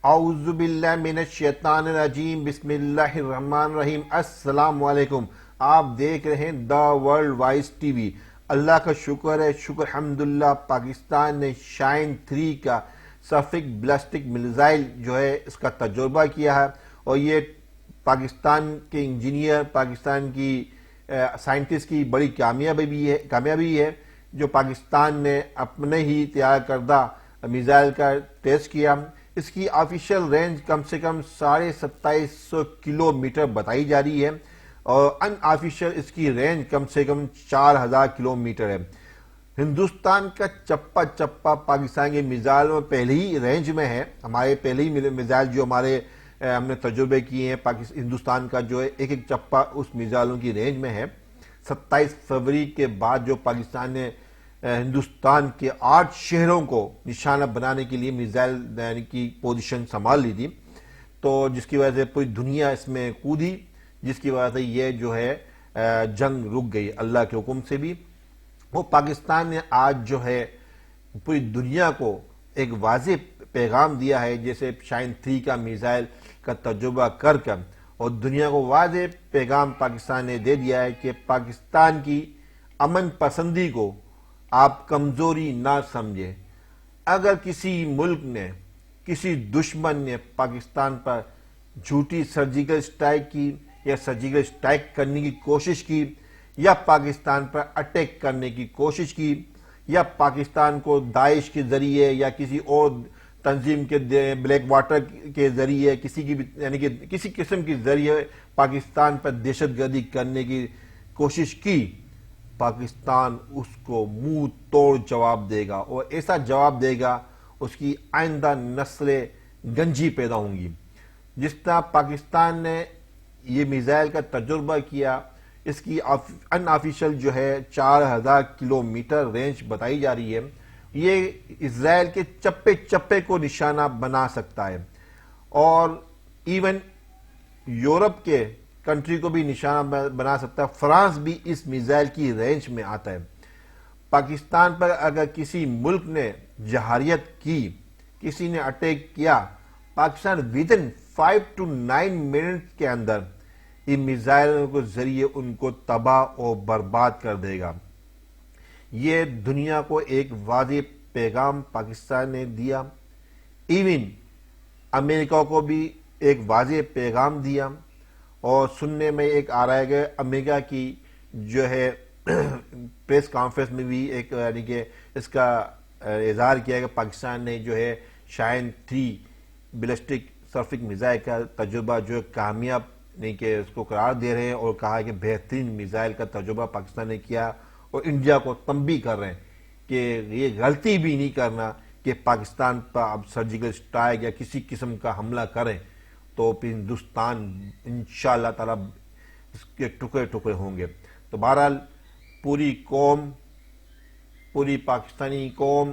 اعوذ باللہ من الشیطان الرجیم بسم اللہ الرحمن الرحیم۔ السلام علیکم، آپ دیکھ رہے ہیں the world wise TV. Allah کا شکر ہے، شکر الحمدللہ، پاکستان نے شاہین 3 کا سرفک بلسٹک میزائل جو ہے اس کا تجربہ کیا ہے، اور یہ پاکستان کے انجینئر، پاکستان کی سائنٹسٹ کی بڑی کامیابی ہے جو پاکستان نے اپنے ہی تیار کردہ میزائل کا ٹیسٹ کیا۔ اس کی آفیشیل رینج کم سے کم 2750 کلومیٹر بتائی جا رہی ہے، اور ان آفیشیل اس کی رینج کم سے کم 4000 کلومیٹر ہے۔ ہندوستان کا چپا چپا پاکستان کے میزائلوں میں پہلے ہی رینج میں ہے۔ ہمارے پہلے ہی میزائل جو ہم نے تجربے کیے ہیں، ہندوستان کا جو ہے ایک چپا اس میزائلوں کی رینج میں ہے۔ 27 فروری کے بعد جو پاکستان نے ہندوستان کے 8 شہروں کو نشانہ بنانے کے لیے میزائل کی پوزیشن سنبھال لی تھی، تو جس کی وجہ سے پوری دنیا اس میں کودی، جس کی وجہ سے یہ جو ہے جنگ رک گئی اللہ کے حکم سے بھی۔ وہ پاکستان نے آج جو ہے پوری دنیا کو ایک واضح پیغام دیا ہے، جیسے شاہین 3 کا میزائل کا تجربہ کر اور دنیا کو واضح پیغام پاکستان نے دے دیا ہے کہ پاکستان کی امن پسندی کو آپ کمزوری نہ سمجھیں۔ اگر کسی ملک نے، کسی دشمن نے پاکستان پر جھوٹی سرجیکل اسٹرائک کی، یا سرجیکل اسٹرائک کرنے کی کوشش کی، یا پاکستان پر اٹیک کرنے کی کوشش کی، یا پاکستان کو داعش کے ذریعے یا کسی اور تنظیم کے بلیک واٹر کے ذریعے یعنی کہ کسی قسم کے ذریعے پاکستان پر دہشت گردی کرنے کی کوشش کی، پاکستان اس کو منہ توڑ جواب دے گا، اور ایسا جواب دے گا اس کی آئندہ نسلیں گنجی پیدا ہوں گی۔ جس طرح پاکستان نے یہ میزائل کا تجربہ کیا، اس کی ان آفیشل جو ہے 4000 کلومیٹر رینج بتائی جا رہی ہے، یہ اسرائیل کے چپے چپے کو نشانہ بنا سکتا ہے، اور ایون یورپ کے کنٹری کو بھی نشانہ بنا سکتا ہے۔ فرانس بھی اس میزائل کی رینج میں آتا ہے۔ پاکستان پر اگر کسی ملک نے جہاریت کی، کسی نے اٹیک کیا، پاکستان ودن 5 to 9 منٹ کے اندر ان میزائلوں کے ذریعے ان کو تباہ و برباد کر دے گا۔ یہ دنیا کو ایک واضح پیغام پاکستان نے دیا، ایون امریکہ کو بھی ایک واضح پیغام دیا، اور سننے میں ایک آ رہا ہے کہ امریکہ کی جو ہے پریس کانفرنس میں بھی ایک یعنی کہ اس کا اظہار کیا کہ پاکستان نے جو ہے شاہین 3 بلسٹک سرفک میزائل کا تجربہ جو کامیاب نہیں کہ اس کو قرار دے رہے ہیں، اور کہا کہ بہترین میزائل کا تجربہ پاکستان نے کیا، اور انڈیا کو تنبیہ کر رہے ہیں کہ یہ غلطی بھی نہیں کرنا کہ پاکستان پر اب سرجیکل اسٹرائک یا کسی قسم کا حملہ کریں تو پھر ہندوستان انشاءاللہ تعالی اس کے ٹکڑے ٹکڑے ہوں گے۔ تو بہرحال پوری قوم، پوری پاکستانی قوم،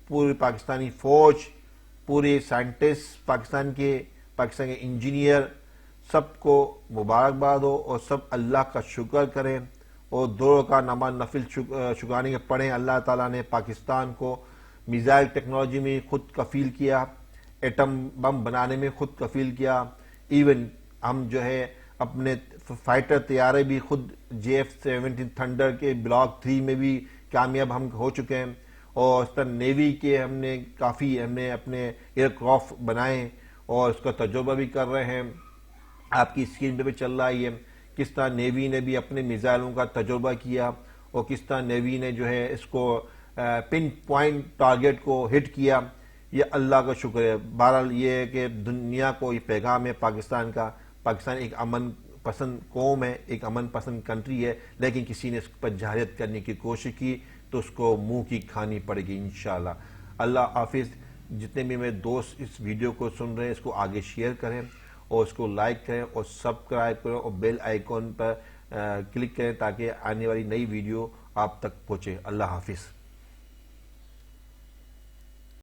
پوری پاکستانی فوج، پورے سائنٹسٹ پاکستان کے انجینئر، سب کو مبارکباد ہو، اور سب اللہ کا شکر کریں، اور 2 رکعت نماز نفل شکرانے کے پڑھیں۔ اللہ تعالیٰ نے پاکستان کو میزائل ٹیکنالوجی میں خود کفیل کیا، ایٹم بم بنانے میں خود کفیل کیا، ایون ہم جو ہے اپنے فائٹر طیارے بھی خود JF-17 تھنڈر کے بلاک 3 میں بھی کامیاب ہم ہو چکے ہیں، اور اس طرح نیوی کے ہم نے اپنے ایئر کرافٹ بنائے، اور اس کا تجربہ بھی کر رہے ہیں۔ آپ کی اسکرین پہ بھی چل رہا ہے کس طرح نیوی نے بھی اپنے میزائلوں کا تجربہ کیا، اور کس طرح نیوی نے جو ہے اس کو پن پوائنٹ ٹارگٹ کو ہٹ کیا۔ یہ اللہ کا شکر ہے۔ بہرحال یہ ہے کہ دنیا کو یہ پیغام ہے پاکستان کا، پاکستان ایک امن پسند قوم ہے، ایک امن پسند کنٹری ہے، لیکن کسی نے اس پر جہریت کرنے کی کوشش کی تو اس کو منہ کی کھانی پڑے گی انشاءاللہ۔ اللہ حافظ۔ جتنے بھی میرے دوست اس ویڈیو کو سن رہے ہیں، اس کو آگے شیئر کریں، اور اس کو لائک کریں، اور سبسکرائب کریں، اور بیل آئیکن پر کلک کریں تاکہ آنے والی نئی ویڈیو آپ تک پہنچے۔ اللہ حافظ۔